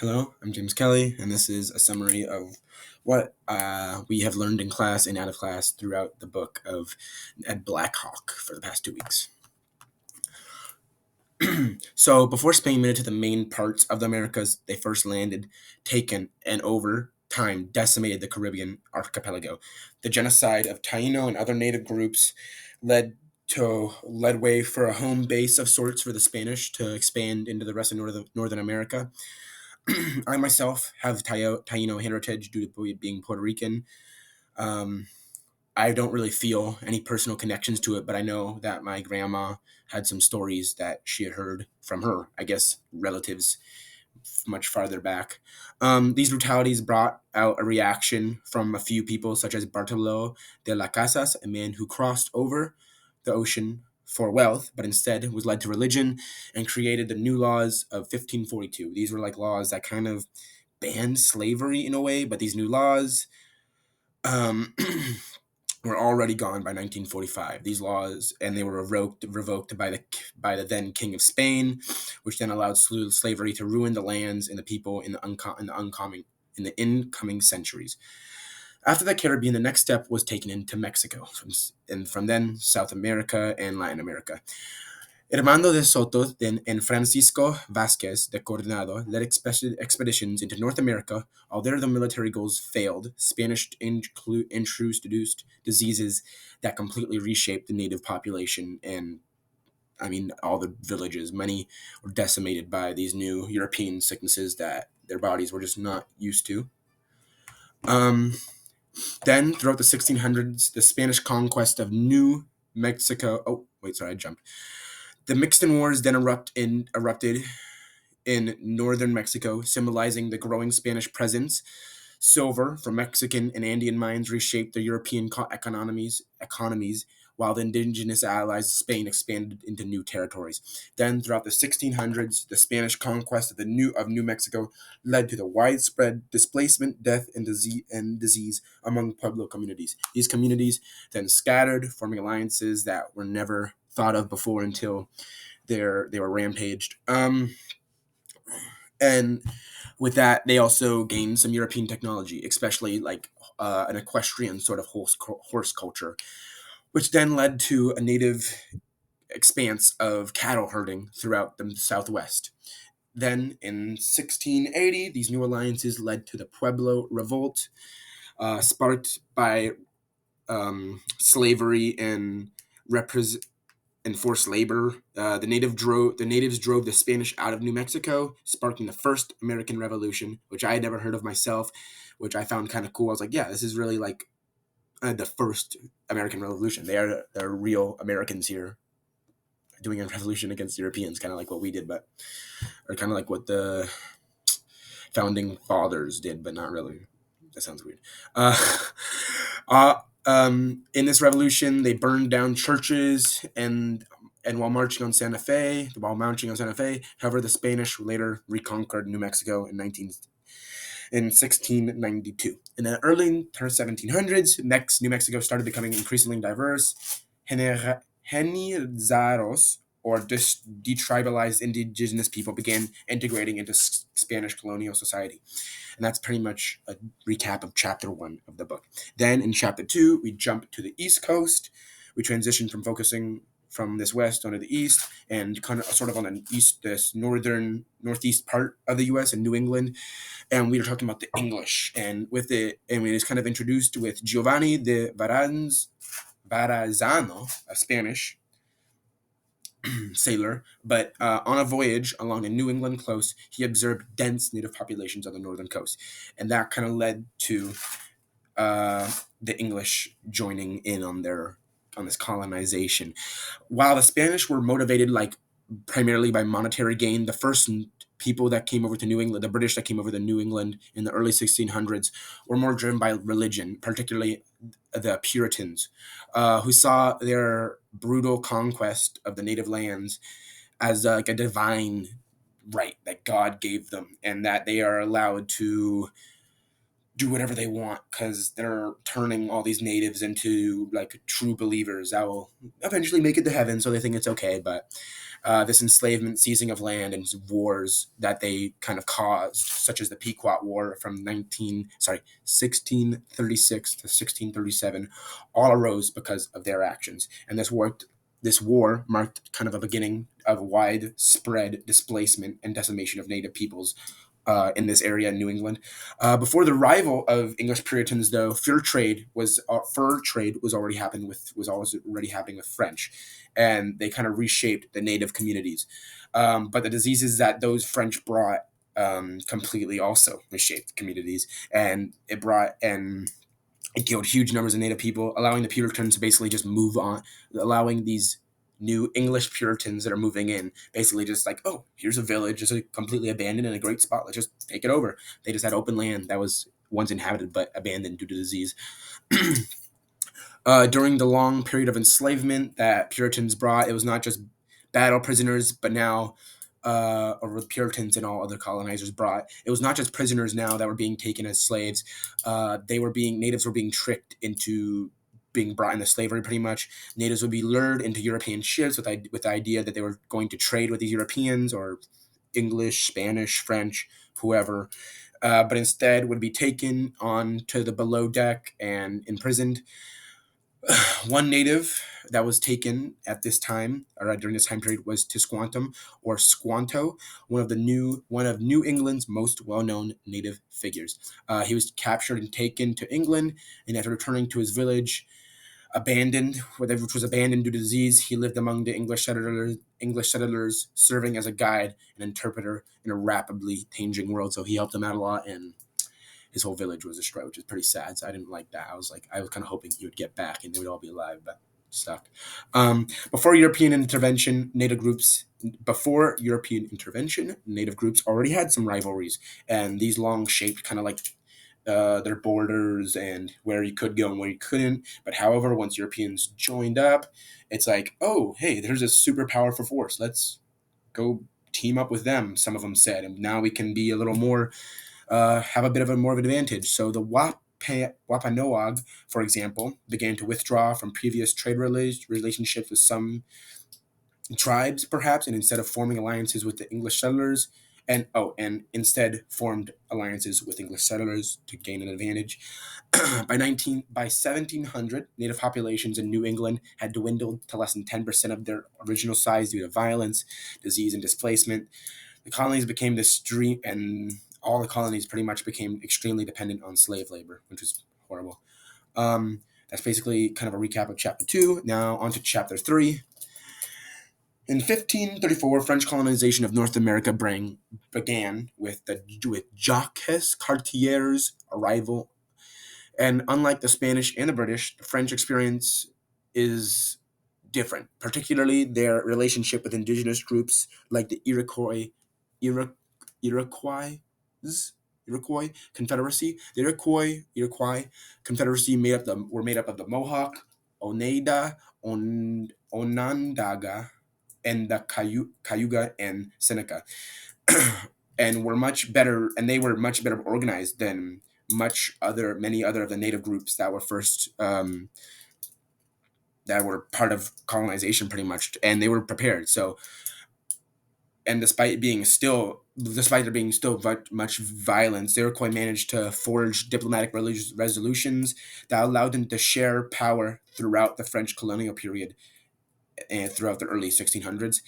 Hello, I'm James Kelly, and this is a summary of what we have learned in class and out of class throughout the book of Ed Blackhawk for the past 2 weeks. So, before Spain made it to the main parts of the Americas, they first landed, taken, and over time decimated the Caribbean archipelago. The genocide of Taino and other native groups led way for a home base of sorts for the Spanish to expand into the rest of Northern America. I myself have Taino heritage due to being Puerto Rican. Um, I don't really feel any personal connections to it, but I know that my grandma had some stories that she had heard from her, I guess, relatives much farther back. These brutalities brought out a reaction from a few people, such as Bartolo de las Casas, a man who crossed over the ocean for wealth, but instead was led to religion and created the new laws of 1542. These were like laws that kind of banned slavery in a way, but these new laws um, were already gone by 1945. These laws, and they were revoked by the then King of Spain, which then allowed slavery to ruin the lands and the people in the incoming centuries. After the Caribbean, the next step was taken into Mexico, and from then South America and Latin America. Armando de Soto and Francisco Vasquez de Coronado led expeditions into North America. Although the military goals failed, Spanish introduced diseases that completely reshaped the native population, and I mean, all the villages. Many were decimated by these new European sicknesses that their bodies were just not used to. Um, then, throughout the 1600s, the Spanish conquest of New Mexico. Oh, wait, sorry, I jumped. The Mixed Wars then erupted in northern Mexico, symbolizing the growing Spanish presence. Silver from Mexican and Andean mines reshaped the European economies, while the indigenous allies of Spain expanded into new territories. Then, throughout the 1600s, the Spanish conquest of New Mexico led to the widespread displacement, death, and disease among Pueblo communities. These communities then scattered, forming alliances that were never thought of before until they were rampaged. And with that, they also gained some European technology, especially like an equestrian sort of horse culture, which then led to a native expanse of cattle herding throughout the Southwest. Then in 1680, these new alliances led to the Pueblo Revolt, sparked by slavery and enforced labor. The natives drove the Spanish out of New Mexico, sparking the first American Revolution, which I had never heard of myself, which I found kind of cool. I was like, yeah, this is really like the first American Revolution. They're real Americans here doing a revolution against Europeans, kind of like what we did, or kind of like what the founding fathers did, but not really. That sounds weird. Uh, in this revolution, they burned down churches while marching on Santa Fe, however, the Spanish later reconquered New Mexico in 1692. In the early 1700s, New Mexico started becoming increasingly diverse. Genizaros, or detribalized indigenous people, began integrating into Spanish colonial society. And that's pretty much a recap of chapter 1 of the book. Then in chapter 2, we jump to the East Coast. We transition from focusing from this west onto the east and kind of sort of on the east, this northeast part of the U.S. and New England. And we were talking about the English, and with it, and it was kind of introduced with Giovanni de Verrazano, a Spanish sailor, but on a voyage along the New England coast, he observed dense native populations on the northern coast, and that kind of led to the English joining in on this colonization. While the Spanish were motivated like primarily by monetary gain, the first people that came over to New England, the British that came over to New England in the early 1600s, were more driven by religion, particularly the Puritans, who saw their brutal conquest of the native lands as like a divine right that God gave them, and that they are allowed to do whatever they want because they're turning all these natives into like true believers that will eventually make it to heaven. So they think it's okay, but This enslavement, seizing of land, and wars that they kind of caused, such as the Pequot War from 1636 to 1637, all arose because of their actions. And this war marked kind of a beginning of widespread displacement and decimation of native peoples in this area in New England. Before the arrival of English Puritans, though, fur trade was always already happening with French, and they kind of reshaped the native communities. But the diseases that those French brought completely also reshaped communities, and it killed huge numbers of native people, allowing the Puritans to basically just move on, allowing these new English Puritans that are moving in basically just like, oh, here's a village, just completely abandoned in a great spot. Let's just take it over. They just had open land that was once inhabited but abandoned due to disease. During the long period of enslavement that Puritans brought, it was not just battle prisoners, but now, or the Puritans and all other colonizers brought, it was not just prisoners now that were being taken as slaves. Natives were being tricked into being brought into slavery pretty much. Natives would be lured into European ships with the idea that they were going to trade with these Europeans or English, Spanish, French, whoever. But instead would be taken on to the below deck and imprisoned. One native that was taken at this time, or during this time period, was Tisquantum or Squanto, one of New England's most well-known native figures. He was captured and taken to England, and after returning to his village, which was abandoned due to disease, he lived among the English settlers, serving as a guide and interpreter in a rapidly changing world. So he helped them out a lot, and his whole village was destroyed, which is pretty sad. So I didn't like that. I was kind of hoping he would get back and they would all be alive, but stuck. Before European intervention, native groups already had some rivalries, and these long shaped kind of like their borders and where you could go and where you couldn't. But however, once Europeans joined up, it's like, oh, hey, there's a super powerful force. Let's go team up with them. Some of them said, and now we can be a little more have a bit of a more of an advantage. So the Wampanoag, for example, began to withdraw from previous trade relationships with some tribes, perhaps, and instead of forming alliances with the English settlers, and instead formed alliances with English settlers to gain an advantage. By 1700, native populations in New England had dwindled to less than 10% of their original size due to violence, disease, and displacement. The colonies became this stream, and all the colonies pretty much became extremely dependent on slave labor, which was horrible. That's basically kind of a recap of chapter 2. Now on to chapter 3. In 1534, French colonization of North America began with Jacques Cartier's arrival. And unlike the Spanish and the British, the French experience is different, particularly their relationship with indigenous groups like the Iroquois Confederacy. The Iroquois Confederacy were made up of the Mohawk, Oneida, Onondaga, and the Cayuga and Seneca, and they were much better organized than many other of the native groups that were first that were part of colonization, pretty much, and they were prepared. So, and despite there being still much violence, the Iroquois managed to forge diplomatic resolutions that allowed them to share power throughout the French colonial period and throughout the early 1600s.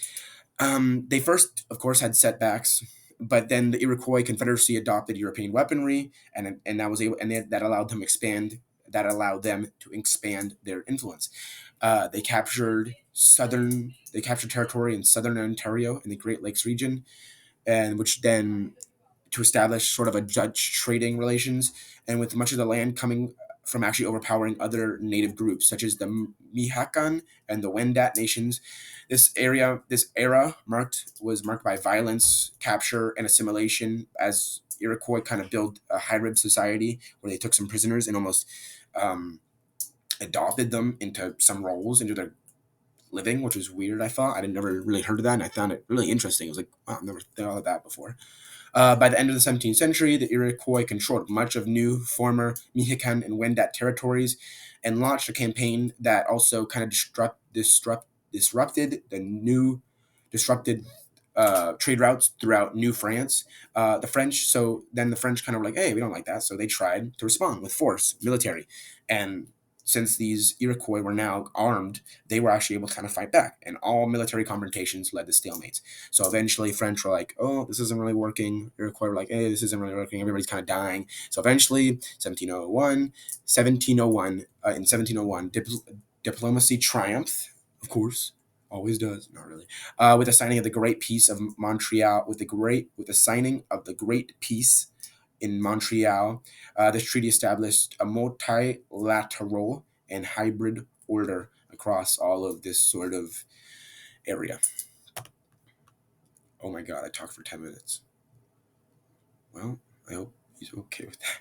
They first, of course, had setbacks, but then the Iroquois Confederacy adopted European weaponry, and that allowed them to expand their influence. They captured territory in southern Ontario in the Great Lakes region, and which then to establish sort of a Dutch trading relations, and with much of the land coming from actually overpowering other native groups such as the Mihakan and the Wendat nations. This era was marked by violence, capture, and assimilation as Iroquois kind of built a hybrid society where they took some prisoners and almost adopted them into some roles into their living, which was weird. I thought I never really heard of that, and I found it really interesting. It was like, wow, I've never thought of that before. By the end of the 17th century, the Iroquois controlled much of new former Mihikan and Wendat territories and launched a campaign that also kind of disrupted the new disrupted trade routes throughout New France. The French, so then the French kind of were like, hey, we don't like that. So they tried to respond with force, military. And since these Iroquois were now armed, they were actually able to kind of fight back. And all military confrontations led to stalemates. So eventually, French were like, oh, this isn't really working. Iroquois were like, hey, this isn't really working. Everybody's kind of dying. So eventually, 1701, in 1701, diplomacy triumphed, of course, always does, not really, with the signing of the Great Peace of Montreal. With the signing of the Great Peace in Montreal, this treaty established a multilateral and hybrid order across all of this sort of area. Oh my God, I talked for 10 minutes. Well, I hope he's okay with that.